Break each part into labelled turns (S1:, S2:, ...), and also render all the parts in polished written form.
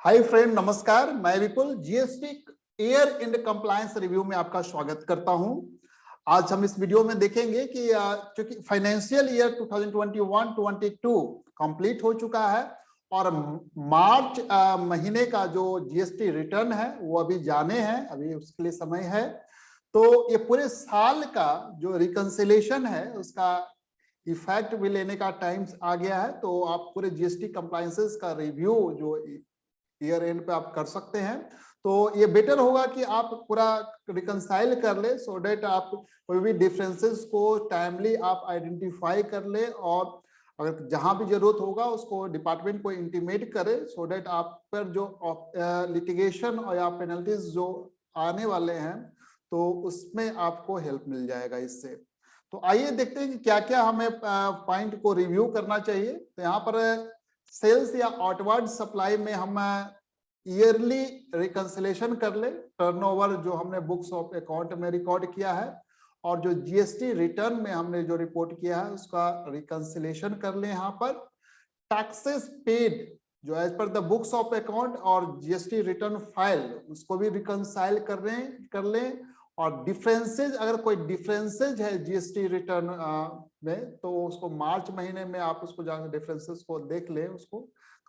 S1: हाय friend, नमस्कार। मैं Vipul GST year end compliance review में आपका स्वागत करता हूं। आज हम इस वीडियो में देखेंगे कि चूंकि फाइनेंशियल ईयर 2021-22 कंप्लीट हो चुका है और मार्च महीने का जो जीएसटी रिटर्न है वो अभी जाने हैं, अभी उसके लिए समय है। तो ये पूरे साल का जो रिकंसिलेशन है उसका इफेक्ट भी लेने का टाइम आ गया है। तो आप पूरे जीएसटी कंप्लायंसेस का रिव्यू जो ईयर एंड पे आप कर सकते हैं। तो ये बेटर होगा कि आप पूरा रिकंसाइल कर ले, सो डेट आप कोई भी डिफरेंसेस को टाइमली आप आइडेंटिफाई कर ले और अगर जहां भी जरूरत होगा उसको डिपार्टमेंट को इंटीमेट करे, सो डेट आप पर जो लिटिगेशन और या पेनल्टीज जो आने वाले हैं तो उसमें आपको हेल्प मिल जाएगा इससे। तो आइए देखते हैं कि क्या क्या हमें पॉइंट को रिव्यू करना चाहिए। तो यहाँ पर सेल्स या आउटवर्ड सप्लाई में हम ईयरली रिकंसिलेशन कर ले, टर्नओवर जो हमने बुक्स ऑफ अकाउंट में रिकॉर्ड किया है और जो जीएसटी रिटर्न में हमने जो रिपोर्ट किया है उसका रिकंसिलेशन कर ले। यहाँ पर टैक्सेस पेड जो as per the books of account और जीएसटी रिटर्न फाइल उसको भी रिकंसाइल कर लें। और डिफरेंसेज, अगर कोई डिफरेंसेज है जीएसटी रिटर्न में तो उसको मार्च महीने में आप उसको जाकर डिफरेंसेस को देख ले, उसको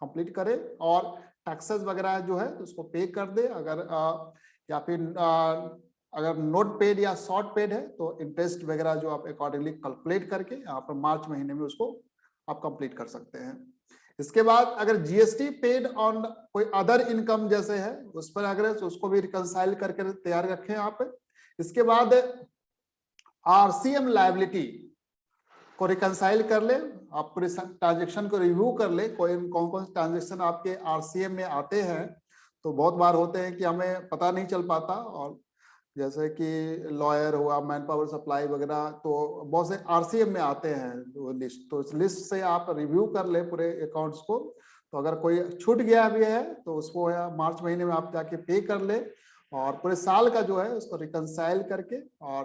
S1: कंप्लीट करें और टैक्सेस वगैरह जो है उसको पे कर दे। अगर या फिर अगर नोट पेड या शॉर्ट पेड है तो इंटरेस्ट वगैरह जो आप अकॉर्डिंगली कैलकुलेट करके यहाँ पर मार्च महीने में उसको आप कंप्लीट कर सकते हैं। इसके बाद अगर जीएसटी पेड ऑन कोई अदर इनकम जैसे है उस पर अगर उसको भी रिकंसाइल करके तैयार रखें यहाँ पे। इसके बाद आरसीएम लायबिलिटी को रिकंसाइल कर ले, आप पूरे ट्रांजेक्शन को रिव्यू कर ले, कौन कौन से ट्रांजेक्शन आपके आरसीएम में आते हैं। तो बहुत बार होते हैं कि हमें पता नहीं चल पाता, और जैसे कि लॉयर हुआ, मैन पावर सप्लाई वगैरह, तो बहुत से आरसीएम में आते हैं वो लिस्ट। तो इस लिस्ट से आप रिव्यू कर ले पूरे अकाउंट्स को। तो अगर कोई छूट गया भी है तो उसको मार्च महीने में आप जाके पे कर ले और पूरे साल का जो है उसको रिकंसाइल करके और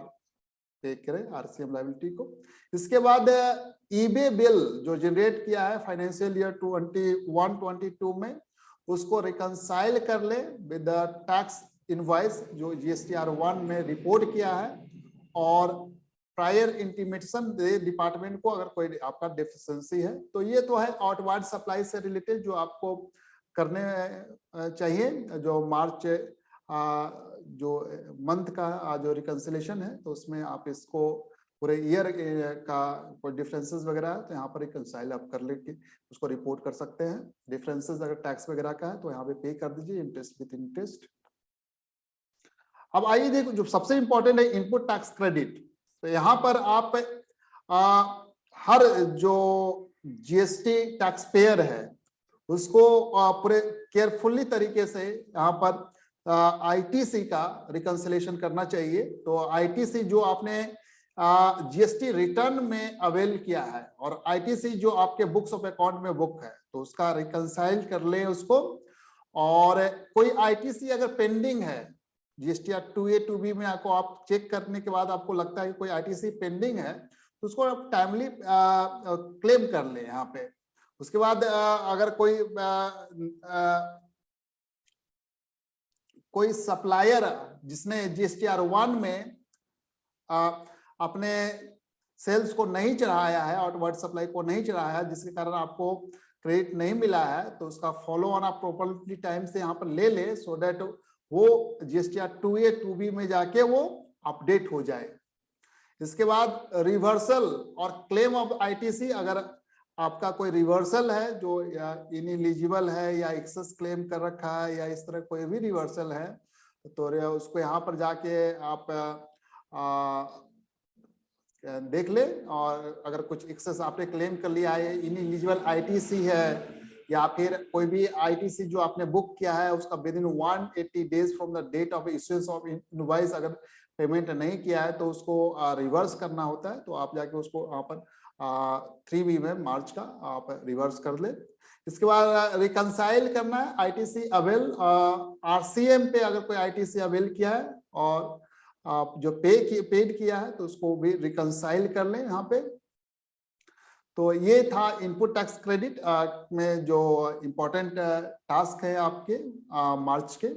S1: पे करें आरसीएम लायबिलिटी को। इसके बाद ईबे बिल जो जनरेट किया है फाइनेंशियल ईयर 21-22 में उसको रिकंसाइल कर ले विद द टैक्स इनवॉइस जो जीएसटीआर 1 में रिपोर्ट किया है और प्रायर इंटीमेशन दे डिपार्टमेंट को अगर कोई आपका डेफिशिएंसी है। तो ये तो है आउटवर्ड सप्लाई से रिलेटेड जो आपको करने चाहिए। जो मार्च जो मंथ का जो रिकंसिलेशन है तो उसमें आप इसको पूरे ईयर का कोई डिफरेंसेस वगैरह है तो यहाँ पर रिकंसाइल आप कर लेके उसको रिपोर्ट कर सकते हैं। डिफरेंसेस अगर टैक्स वगैरह का है तो यहाँ पे पे कर दीजिए इंटरेस्ट विद इंटरेस्ट। अब आइए देखो, जो सबसे इंपॉर्टेंट है इनपुट टैक्स क्रेडिट। तो यहाँ पर आप हर जो जीएसटी टैक्स पेयर है उसको पूरे केयरफुली तरीके से यहाँ पर आईटीसी का रिकंसिलेशन करना चाहिए। तो आईटीसी जो आपने जीएसटी रिटर्न में अवेल किया है और आईटीसी जो आपके बुक्स ऑफ अकाउंट में बुक है तो उसका रिकंसाइल कर ले उसको। और कोई आईटीसी अगर पेंडिंग है जीएसटीआर 2A 2B में आपको आप चेक करने के बाद आपको लगता है कि कोई आईटीसी पेंडिंग है तो उसको आप टाइमली क्लेम कर ले यहाँ पे। उसके बाद अगर कोई सप्लायर जिसने जीएसटीआर 1 में अपने सेल्स को नहीं चढ़ाया है, आउटवर्ड सप्लाई को नहीं चढ़ाया है, जिसके कारण आपको क्रेडिट नहीं मिला है, तो उसका फॉलो ऑन आप प्रॉपर्ली टाइम से यहाँ पर ले ले, सो दैट वो जीएसटीआर 2A 2B में जाके वो अपडेट हो जाए। इसके बाद रिवर्सल और क्लेम ऑफ आईटीसी, अगर आपका कोई रिवर्सल है जो इनएलिजिबल है या एक्सेस क्लेम कर रखा है या इस तरह कोई भी रिवर्सल है तो उसको यहाँ पर जाके आप देख ले। और अगर कुछ एक्सेस आपने क्लेम कर लिया है, इनएलिजिबल आईटीसी है या फिर कोई भी आईटीसी जो आपने बुक किया है उसका within 180 days from the date of issuance of invoice अगर पेमेंट नहीं किया है तो उसको रिवर्स करना होता है। तो आप जाके उसको यहाँ पर 3B में मार्च का आप रिवर्स कर ले। इसके बाद रिकंसाइल करना है आईटीसी अवेल, आरसीएम पे अगर कोई आईटीसी अवेल किया है और आप जो पेड किया है तो उसको भी रिकंसाइल कर लें यहाँ पे। तो ये था इनपुट टैक्स क्रेडिट में जो इम्पोर्टेंट टास्क है आपके मार्च के,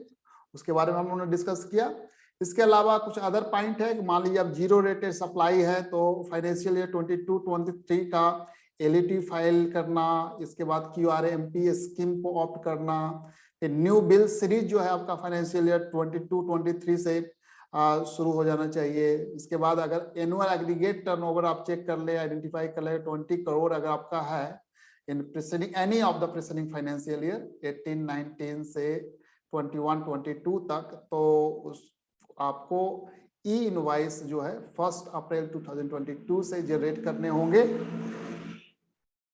S1: उसके बारे में हम लोगों ने डिस्कस किया। इसके अलावा कुछ अदर पॉइंट है कि मान लीजिए अब जीरो रेटेड सप्लाई है तो फाइनेंशियल ईयर 22-23 का एलईटी फाइल करना, इसके बाद क्यूआरएमपी स्कीम को ऑप्ट करना, न्यू बिल सीरीज जो है आपका फाइनेंशियल ईयर 22-23 से शुरू हो जाना चाहिए। इसके बाद अगर एनुअल एग्रीगेट टर्नओवर आप चेक कर ले, आइडेंटिफाई कर ले, 20 करोड़ अगर आपका है इन preceding any of the preceding financial year 18-19 से 21-22 तक, तो उस आपको ई इनवॉइस जो है 1 अप्रैल 2022 से जनरेट करने होंगे।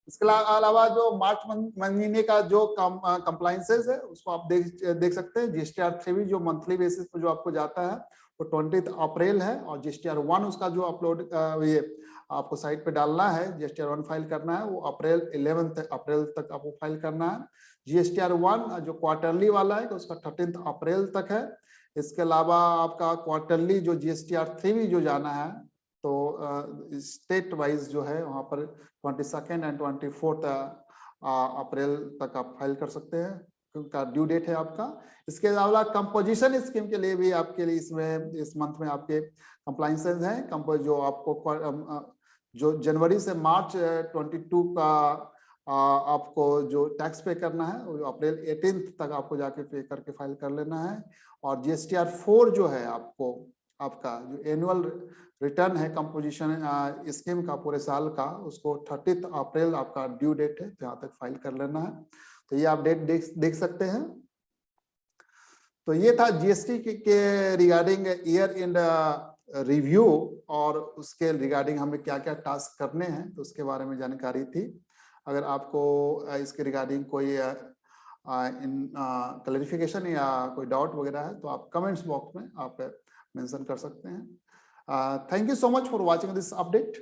S1: इसके अलावा जो मार्च महीने का जो कंप्लायंसेस है उसको आप देख सकते हैं। जीएसटीआर 3 जो मंथली बेसिस पर जो आपको जाता है वो 20 अप्रैल है, और जीएसटीआर 1 उसका जो अपलोड ये आपको साइट पे डालना है, जीएसटीआर 1 फाइल करना है वो अप्रैल 11 अप्रैल तक आपको फाइल करना है। जीएसटीआर 1 जो क्वार्टरली वाला है उसका 13 अप्रैल तक है। इसके अलावा आपका क्वार्टरली जो जीएसटीआर 3 जो जाना है तो स्टेट वाइज जो है वहां पर 22 एंड 24 अप्रैल तक आप फाइल कर सकते हैं, उनका ड्यू डेट है आपका। इसके अलावा कंपोजिशन स्कीम के लिए भी आपके लिए इसमें इस मंथ में आपके कंप्लायंसेस हैं। जो आपको जो जनवरी से मार्च 22 का आपको जो टैक्स पे करना है वो अप्रैल 18 तक आपको जाके पे करके फाइल कर लेना है। और जीएसटीआर 4 जो है आपका जो एनुअल रिटर्न है कंपोजिशन स्कीम का पूरे साल का, उसको 30 अप्रैल आपका ड्यू डेट है, तो यहाँ तक फाइल कर लेना है। तो ये आप डेट देख सकते हैं। तो ये था जीएसटी के रिगार्डिंग ईयर एंड रिव्यू, और उसके रिगार्डिंग हमें क्या क्या टास्क करने हैं तो उसके बारे में जानकारी थी। अगर आपको इसके रिगार्डिंग कोई क्लैरिफिकेशन या कोई डाउट वगैरह है तो आप कमेंट्स बॉक्स में आप मेंशन कर सकते हैं। Thank you so much for watching this update.